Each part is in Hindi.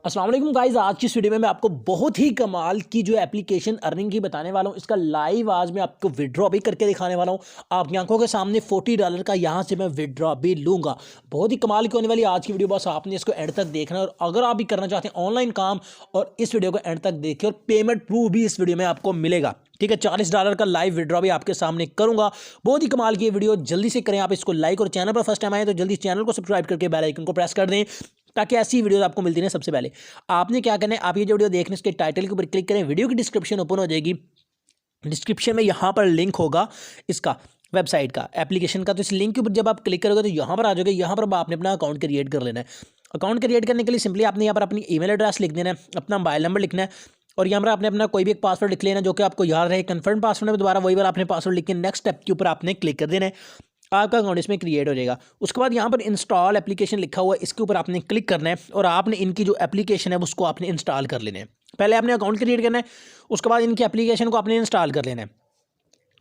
अस्सलाम वालेकुम गाइस, आज की इस वीडियो में मैं आपको बहुत ही कमाल की जो एप्लीकेशन अर्निंग की बताने वाला हूँ। इसका लाइव आज मैं आपको विड्रॉ भी करके दिखाने वाला हूँ। आपकी आंखों के सामने $40 का यहाँ से मैं विड्रॉ भी लूँगा। बहुत ही कमाल की होने वाली आज की वीडियो, बस आपने इसको एंड तक देखना है। और अगर आप भी करना चाहते हैं ऑनलाइन काम और इस वीडियो को एंड तक देखिए, और पेमेंट प्रूफ भी इस वीडियो में आपको मिलेगा। ठीक है, $40 का लाइव विड्रॉ भी आपके सामने करूंगा। बहुत ही कमाल की वीडियो, जल्दी से करें आप इसको लाइक, और चैनल पर फर्स्ट टाइम आए तो जल्दी चैनल को सब्सक्राइब करके बेल आइकन को प्रेस कर दें ताकि ऐसी वीडियो आपको मिलती है। सबसे पहले आपने क्या करना है, आप ये जो वीडियो देखने इसके टाइटल के ऊपर क्लिक करें, वीडियो की डिस्क्रिप्शन ओपन हो जाएगी। डिस्क्रिप्शन में यहाँ पर लिंक होगा इसका, वेबसाइट का, एप्लीकेशन का। तो इस लिंक के ऊपर जब आप क्लिक करोगे तो यहाँ पर आ जाओगे। यहाँ पर आपने अपना अकाउंट क्रिएट कर लेना है। अकाउंट क्रिएट करने के लिए सिंपली आपने यहाँ पर अपनी ईमेल एड्रेस लिख देना है, अपना मोबाइल नंबर लिखना है, और यहाँ पर आपने अपना कोई भी एक पासवर्ड लिख लेना जो कि आपको याद रहे। कन्फर्म पासवर्ड में दोबारा वही बार आपने पासवर्ड लिख के नेक्स्ट स्टेप के ऊपर आपने क्लिक कर देना है। आपका अकाउंट इसमें क्रिएट हो जाएगा। उसके बाद यहाँ पर इंस्टॉल एप्लीकेशन लिखा हुआ है, इसके ऊपर आपने क्लिक करना है और आपने इनकी जो एप्लीकेशन है उसको आपने इंस्टॉल कर लेना है। पहले आपने अकाउंट क्रिएट करना है, उसके बाद इनकी एप्लीकेशन को आपने इंस्टॉल कर लेना है।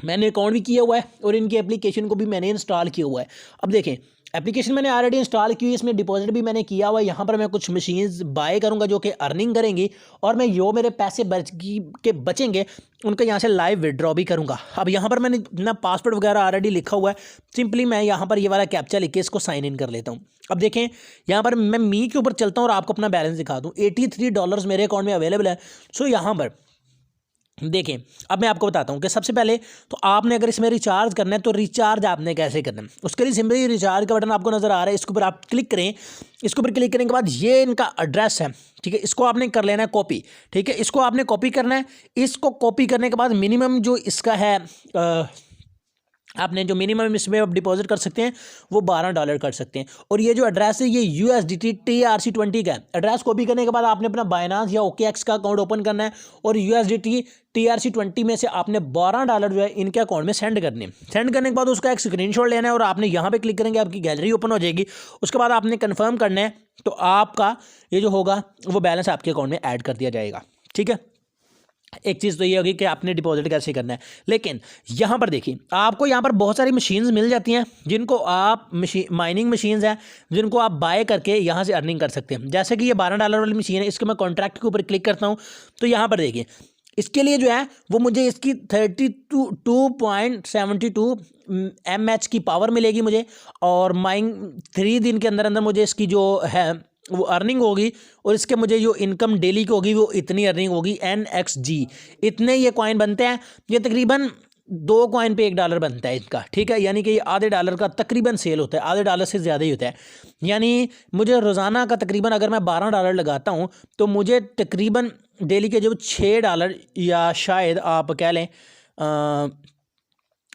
मैंने अकाउंट भी किया हुआ है और इनकी एप्लीकेशन को भी मैंने इंस्टॉल किया हुआ है। अब देखें, एप्लीकेशन मैंने ऑलरेडी इंस्टॉल की हुई है, इसमें डिपॉजिट भी मैंने किया हुआ है। यहाँ पर मैं कुछ मशीन्स बाय करूँगा जो कि अर्निंग करेंगी, और मैं जो मेरे पैसे बचेंगे उनका यहाँ से लाइव विड्रॉ भी करूँगा। अब यहाँ पर मैंने अपना पासवर्ड वगैरह ऑलरेडी लिखा हुआ है। सिंपली मैं यहाँ पर ये वाला कैप्चा लिख के इसको साइन इन कर लेता हूँ। अब देखें, यहाँ पर मैं मी के ऊपर चलता हूँ और आपको अपना बैलेंस दिखा दूँ। $83 मेरे अकाउंट में अवेलेबल है। सो यहाँ पर देखें, अब मैं आपको बताता हूँ कि सबसे पहले तो आपने अगर इसमें रिचार्ज करना है तो रिचार्ज आपने कैसे करना है। उसके लिए सिंपली रिचार्ज का बटन आपको नज़र आ रहा है, इसके ऊपर आप क्लिक करें। इसके ऊपर क्लिक करने के बाद ये इनका एड्रेस है, ठीक है, इसको आपने कर लेना है कॉपी। ठीक है, इसको आपने कॉपी करना है। इसको कॉपी करने के बाद मिनिमम जो इसका है आपने जो मिनिमम इसमें आप डिपॉजिट कर सकते हैं वो $12 कर सकते हैं। और ये जो एड्रेस है ये USDT TRC20 का है। एड्रेस कॉपी करने के बाद आपने अपना बाइनांस या OKX का अकाउंट ओपन करना है, और USDT TRC20 में से आपने $12 जो है इनके अकाउंट में सेंड करने हैं। सेंड करने के बाद उसका एक स्क्रीनशॉट लेना है और आपने यहाँ पे क्लिक करेंगे, आपकी गैलरी ओपन हो जाएगी। उसके बाद आपने कन्फर्म करना है, तो आपका ये जो होगा वो बैलेंस आपके अकाउंट में ऐड कर दिया जाएगा। ठीक है, एक चीज़ तो ये होगी कि आपने डिपॉजिट कैसे करना है। लेकिन यहाँ पर देखिए, आपको यहाँ पर बहुत सारी मशीन्स मिल जाती हैं जिनको आप माइनिंग मशीन्स हैं जिनको आप बाय करके यहाँ से अर्निंग कर सकते हैं। जैसे कि ये $12 वाली मशीन है, इसके मैं कॉन्ट्रैक्ट के ऊपर क्लिक करता हूँ तो यहाँ पर देखिए, इसके लिए जो है वो मुझे इसकी 32.72 mAh की पावर मिलेगी मुझे, और माइन 3 दिन के अंदर अंदर मुझे इसकी जो है वो अर्निंग होगी, और इसके मुझे जो इनकम डेली की होगी वो इतनी अर्निंग होगी। NXG इतने ये कॉइन बनते हैं। ये तकरीबन 2 कॉइन पे $1 बनता है इनका। ठीक है, यानी कि ये आधे डॉलर का तकरीबन सेल होता है, आधे डॉलर से ज़्यादा ही होता है। यानी मुझे रोज़ाना का तकरीबन अगर मैं $12 लगाता हूँ तो मुझे तकरीबन डेली के जो $6 या शायद आप कह लें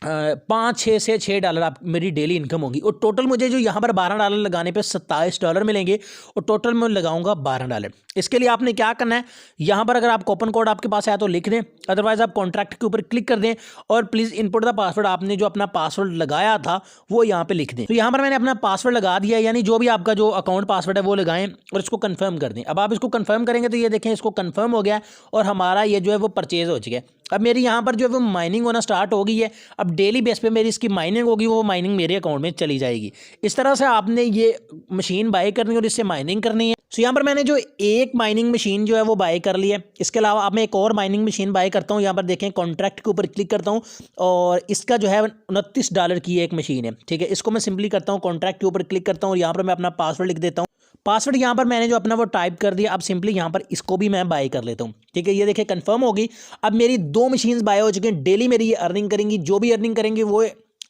5-6 से $6 आप मेरी डेली इनकम होगी। और टोटल मुझे जो यहाँ पर $12 लगाने पे $27 मिलेंगे, और टोटल मैं लगाऊंगा $12। इसके लिए आपने क्या करना है, यहाँ पर अगर आप कूपन कोड आपके पास आया तो लिख दें, अदरवाइज आप कॉन्ट्रैक्ट के ऊपर क्लिक कर दें और प्लीज़ इनपुट द पासवर्ड, आपने जो अपना पासवर्ड लगाया था वो यहाँ पे लिख दें। तो यहाँ पर मैंने अपना पासवर्ड लगा दिया, यानी जो भी आपका जो अकाउंट पासवर्ड है वो लगाएं और इसको कन्फर्म कर दें। अब आप इसको कन्फर्म करेंगे तो ये देखें, इसको कन्फर्म हो गया और हमारा ये जो है वो परचेज हो चुका है। अब मेरी यहाँ पर जो है वो माइनिंग होना स्टार्ट हो गई है। अब डेली बेस पे मेरी इसकी माइनिंग होगी, वो माइनिंग मेरे अकाउंट में चली जाएगी। इस तरह से आपने ये मशीन बाय करनी है और इससे माइनिंग करनी है। सो यहाँ पर मैंने जो एक माइनिंग मशीन जो है वो बाय कर ली है। इसके अलावा अब मैं एक और माइनिंग मशीन बाय करता हूँ। यहाँ पर देखें, कॉन्ट्रैक्ट के ऊपर क्लिक करता हूँ और इसका जो है $29 की एक मशीन है। ठीक है, इसको मैं सिंपली करता हूँ, कॉन्ट्रैक्ट के ऊपर क्लिक करता हूँ और यहाँ पर मैं अपना पासवर्ड लिख देता हूँ। पासवर्ड यहाँ पर मैंने जो अपना वो टाइप कर दिया। अब सिंपली यहाँ पर इसको भी मैं बाय कर लेता हूँ। ठीक है, ये देखिए कंफर्म होगी। अब मेरी 2 मशीन्स बाय हो चुकी हैं। डेली मेरी ये अर्निंग करेंगी, जो भी अर्निंग करेंगी वो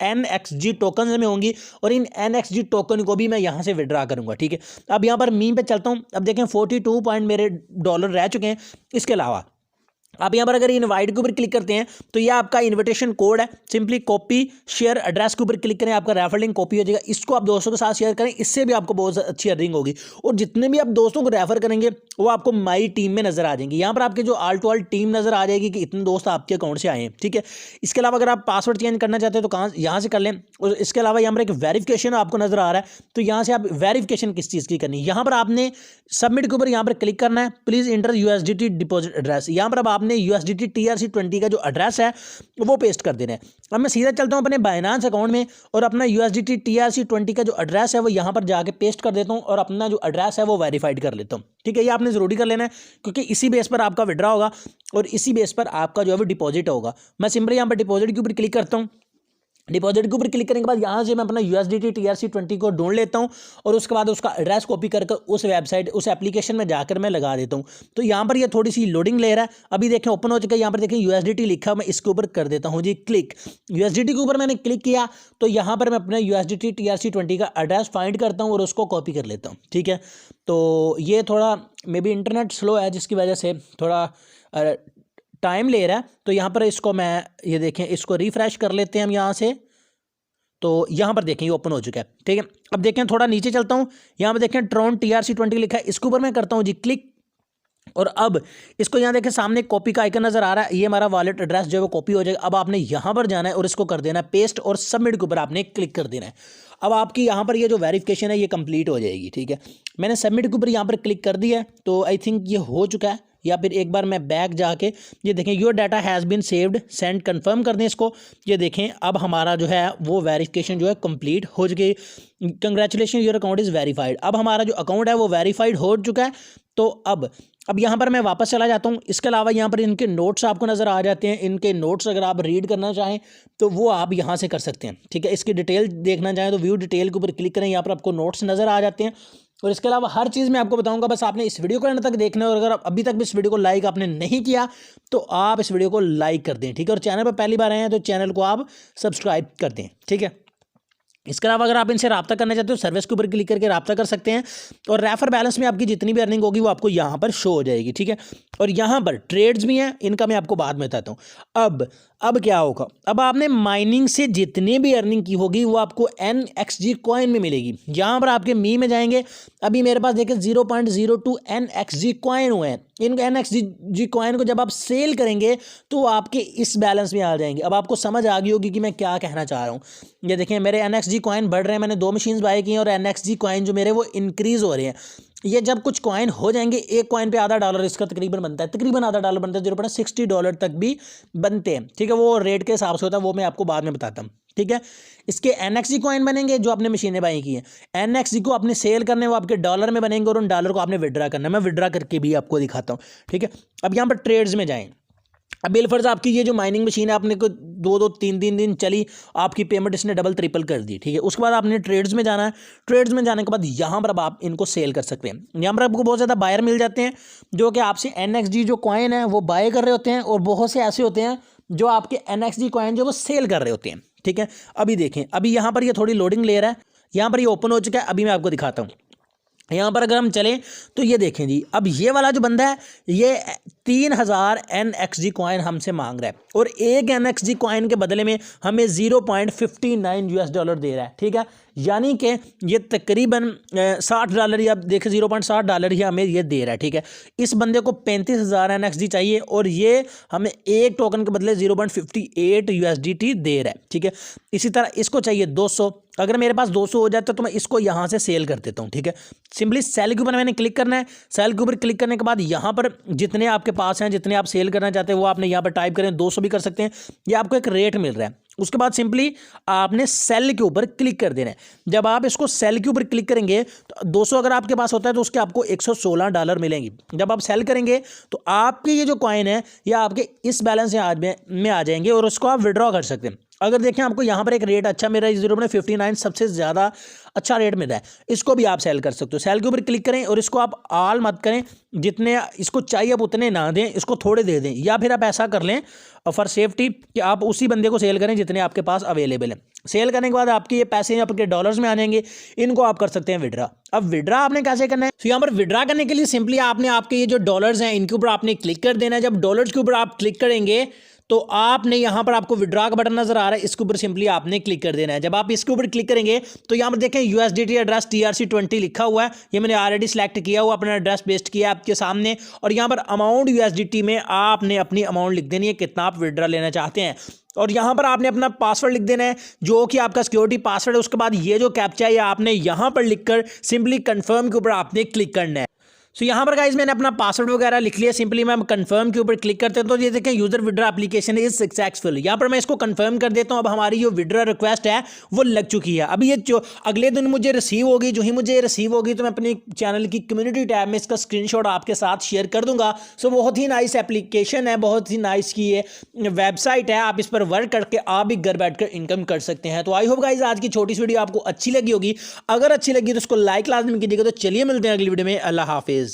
NXG टोकन में होंगी, और इन NXG टोकन को भी मैं यहाँ से विड्रा करूँगा। ठीक है, अब यहाँ पर मीम पे चलता हूँ। अब देखें 42 पॉइंट मेरे डॉलर रह चुके हैं। इसके अलावा आप यहाँ पर अगर इनवाइट के ऊपर क्लिक करते हैं तो ये आपका इनविटेशन कोड है। सिंपली कॉपी शेयर एड्रेस के ऊपर क्लिक करें, आपका रेफर लिंक कॉपी हो जाएगा। इसको आप दोस्तों के साथ शेयर करें, इससे भी आपको बहुत अच्छी अर्निंग होगी। और जितने भी आप दोस्तों को रेफर करेंगे वो आपको माई टीम में नजर आ जाएंगे। यहाँ पर आपके जो ऑल टू ऑल टीम नजर आ जाएगी कि इतने दोस्त आपके अकाउंट से आए हैं। ठीक है, इसके अलावा अगर आप पासवर्ड चेंज करना चाहते हैं तो कहाँ यहाँ से कर लें। और इसके अलावा यहाँ पर एक वेरिफिकेशन आपको नजर आ रहा है, तो यहाँ से आप वेरिफिकेशन किस चीज़ की करनी है, यहाँ पर आपने सबमिट के ऊपर यहाँ पर क्लिक करना है। Please inter USDT deposit address. यहाँ पर अब आपने आपने USDT TRC20 का जो एड्रेस है वो पेस्ट कर देना है। अब मैं सीधा चलता हूँ अपने बाइनांस अकाउंट में और अपना USDT TRC20 का जो एड्रेस है वो यहाँ पर जाके पेस्ट कर देता हूँ और अपना जो एड्रेस है वो वेरीफाइड कर लेता हूँ। ठीक है, ये आपने ज़रूरी कर लेना है क्योंकि इसी बेस पर आपका विड्रॉ होगा और इसी बेस पर आपका जो है वो डिपॉजिट होगा। मैं सिंपली यहाँ पर डिपॉजिट के ऊपर क्लिक करता हूँ। डिपॉजिट के ऊपर क्लिक करने के बाद यहाँ से मैं अपना USDT TRC20 को ढूंढ लेता हूँ और उसके बाद उसका एड्रेस कॉपी करके उस वेबसाइट उस एप्लीकेशन में जाकर मैं लगा देता हूँ। तो यहाँ पर ये थोड़ी सी लोडिंग ले रहा है, अभी देखें ओपन हो चुका है। यहाँ पर देखें USDT लिखा, मैं इसके ऊपर कर देता हूँ जी क्लिक। USDT के ऊपर मैंने क्लिक किया तो यहाँ पर मैं अपना USDT TRC20 का एड्रेस फाइंड करता हूँ और उसको कॉपी कर लेता हूँ। ठीक है, तो ये थोड़ा मे बी इंटरनेट स्लो है जिसकी वजह से थोड़ा टाइम ले रहा है। तो यहाँ पर इसको मैं ये देखें इसको रिफ्रेश कर लेते हैं हम यहाँ से। तो यहाँ पर देखें ये ओपन हो चुका है। ठीक है, अब देखें थोड़ा नीचे चलता हूँ, यहाँ पर देखें ट्रॉन TRC20 लिखा है, इसके ऊपर मैं करता हूँ जी क्लिक। और अब इसको यहाँ देखें सामने कॉपी का आइकन नजर आ रहा है, ये हमारा वॉलेट एड्रेस जो है वो कॉपी हो जाएगा। अब आपने यहाँ पर जाना है और इसको कर देना है पेस्ट और सबमिट के ऊपर आपने क्लिक कर देना है। अब आपकी यहाँ पर ये जो वेरिफिकेशन है ये कंप्लीट हो जाएगी। ठीक है, मैंने सबमिट के ऊपर यहाँ पर क्लिक कर दिया है तो आई थिंक ये हो चुका है। या फिर एक बार मैं बैक जाके ये देखें your data has been saved send confirm कर दें इसको। ये देखें अब हमारा जो है वो वेरिफिकेशन जो है कंप्लीट हो चुकी। Congratulation your account is verified. अब हमारा जो अकाउंट है वो वेरीफाइड हो चुका है। तो अब यहाँ पर मैं वापस चला जाता हूँ। इसके अलावा यहाँ पर इनके नोट्स आपको नज़र आ जाते हैं। इनके नोट्स अगर आप रीड करना चाहें तो वो आप यहाँ से कर सकते हैं। ठीक है, इसकी डिटेल देखना चाहें तो व्यू डिटेल के ऊपर क्लिक करें, यहाँ पर आपको नोट्स नज़र आ जाते हैं। और इसके अलावा हर चीज़ मैं आपको बताऊंगा, बस आपने इस वीडियो को अंत तक देखना है। और अगर आप अभी तक भी इस वीडियो को लाइक आपने नहीं किया तो आप इस वीडियो को लाइक कर दें। ठीक है, और चैनल पर पहली बार आए हैं तो चैनल को आप सब्सक्राइब कर दें। ठीक है, इसके अलावा अगर आप इनसे रब्ता करना चाहते हो सर्विस के ऊपर क्लिक करके रब्ता कर सकते हैं। और रेफर बैलेंस में आपकी जितनी भी अर्निंग होगी वो आपको यहाँ पर शो हो जाएगी। ठीक है, और यहाँ पर ट्रेड्स भी हैं, इनका मैं आपको बाद में बताता हूँ। अब क्या होगा, अब आपने माइनिंग से जितनी भी अर्निंग की होगी वो आपको NXG कॉइन में मिलेगी। यहाँ पर आपके मी में जाएंगे, अभी मेरे पास देखिए 0.02 NXG कॉइन हुए हैं। इन NXG कॉइन को जब आप सेल करेंगे तो आपके इस बैलेंस में आ जाएंगे। अब आपको समझ आ गई होगी कि मैं क्या कहना चाह रहा हूँ। ये देखें मेरे NXG कॉइन बढ़ रहे हैं, मैंने 2 मशीन्स बाय की हैं और NXG कॉइन जो मेरे वो इंक्रीज़ हो रहे हैं। ये जब कुछ कॉइन हो जाएंगे, एक कॉइन पे $0.5 इसका तकरीबन बनता है, तकरीबन $0.5 बनता है, $0.60 तक भी बनते हैं। ठीक है, वो रेट के हिसाब से होता है, वो मैं आपको बाद में बताता हूँ। ठीक है, इसके NXG कॉइन बनेंगे जो आपने मशीनें बाई की हैं। NXG को आपने सेल करने वो आपके डॉलर में बनेंगे और उन डॉलर को आपने विड्रा करना है। मैं विड्रा करके भी आपको दिखाता हूँ। ठीक है, अब यहाँ पर ट्रेड्स में जाएँ। अब बिलफर्ज आपकी ये जो माइनिंग मशीन है आपने को 2-3 दिन चली, आपकी पेमेंट इसने डबल ट्रिपल कर दी। ठीक है, उसके बाद आपने ट्रेड्स में जाना है। ट्रेड्स में जाने के बाद यहाँ पर अब आप इनको सेल कर सकते हैं। यहाँ पर आपको बहुत ज़्यादा बायर मिल जाते हैं जो कि आपसे NXG जो कॉइन है वो बाय कर रहे होते हैं और बहुत से ऐसे होते हैं जो आपके NXG कॉइन जो वो सेल कर रहे होते हैं। ठीक है, अभी देखें अभी यहाँ पर ये थोड़ी लोडिंग ले रहा है, यहाँ पर ये ओपन हो चुका है। अभी मैं आपको दिखाता हूँ। यहाँ पर अगर हम चलें तो ये देखें जी, अब ये वाला जो बंदा है ये 3000 NXG कॉइन हमसे मांग रहा है और एक NXG कॉइन के बदले में हमें $0.59 दे रहा है। ठीक है, यानी कि ये तकरीबन $60 या देखें $0.60 ही हमें ये दे रहा है। ठीक है, इस बंदे को 35,000 NXG चाहिए और ये हमें एक टोकन के बदले $0.58 USDT दे रहा है। ठीक है, इसी तरह इसको चाहिए 200। अगर मेरे पास 200 हो जाता तो मैं इसको यहाँ से सेल कर देता हूँ। ठीक है, सिंपली सेल के ऊपर मैंने क्लिक करना है। सेल के ऊपर क्लिक करने के बाद यहाँ पर जितने आपके पास हैं, जितने आप सेल करना चाहते हैं वो आपने यहाँ पर टाइप करें, 200 भी कर सकते हैं। ये आपको एक रेट मिल रहा है। उसके बाद सिंपली आपने सेल के ऊपर क्लिक कर देना है। जब आप इसको सेल के ऊपर क्लिक करेंगे तो 200 अगर आपके पास होता है तो उसके आपको $116 मिलेंगे। जब आप सेल करेंगे तो आपके ये जो कॉइन है ये आपके इस बैलेंस में आ जाएंगे और उसको आप विड्रॉ कर सकते हैं। अगर देखें आपको यहाँ पर एक रेट अच्छा मिल रहा है, 0.59 सबसे ज़्यादा अच्छा रेट मिल रहा है, इसको भी आप सेल कर सकते हो। सेल के ऊपर क्लिक करें और इसको आप ऑल मत करें, जितने इसको चाहिए आप उतने ना दें, इसको थोड़े दे दें। या फिर आप ऐसा कर लें फॉर सेफ्टी कि आप उसी बंदे को सेल करें जितने आपके पास अवेलेबल हैं। सेल करने के बाद आपके ये पैसे आपके डॉलर्स में आ जाएंगे, इनको आप कर सकते हैं विड्रा। अब विड्रा आपने कैसे करना है, तो यहाँ पर विड्रा करने के लिए सिंपली आपने आपके ये जो डॉलर्स हैं इनके ऊपर आपने क्लिक कर देना है। जब डॉलर्स के ऊपर आप क्लिक करेंगे तो आपने यहाँ पर आपको विड्रा का बटन नजर आ रहा है, इसके ऊपर सिंपली आपने क्लिक कर देना है। जब आप इसके ऊपर क्लिक करेंगे तो यहाँ पर देखें USDT एड्रेस TRC20 लिखा हुआ है, ये मैंने ऑलरेडी सिलेक्ट किया हुआ, अपना एड्रेस पेस्ट किया आपके सामने। और यहाँ पर अमाउंट USDT में आपने अपनी अमाउंट लिख देनी है, कितना आप विड्रा लेना चाहते हैं। और यहाँ पर आपने अपना पासवर्ड लिख देना है जो कि आपका सिक्योरिटी पासवर्ड है। उसके बाद ये जो कैप्चा है आपने यहाँ पर लिखकर सिंपली कंफर्म के ऊपर आपने क्लिक करना है। सो यहाँ पर गाइज मैंने अपना पासवर्ड वगैरह लिख लिया। सिंपली मैं कंफर्म के ऊपर क्लिक करते हैं तो ये देखें user withdraw application is successful. यहाँ पर मैं इसको कंफर्म कर देता हूँ। अब हमारी जो विड्रॉ रिक्वेस्ट है वो लग चुकी है। अभी ये जो अगले दिन मुझे रिसीव होगी, जो ही मुझे रिसीव होगी तो मैं अपने चैनल की कम्युनिटी टैब में इसका स्क्रीनशॉट आपके साथ शेयर कर दूंगा। सो बहुत ही नाइस एप्लीकेशन है, बहुत ही नाइस की ये वेबसाइट है। आप इस पर वर्क करके आप भी घर बैठकर इनकम कर सकते हैं। तो आई होप गाइज आज की छोटी सी वीडियो आपको अच्छी लगी होगी। अगर अच्छी लगी तो उसको लाइक लाजमी कीजिएगा। तो चलिए मिलते हैं अगली वीडियो में। अल्लाह हाफिज।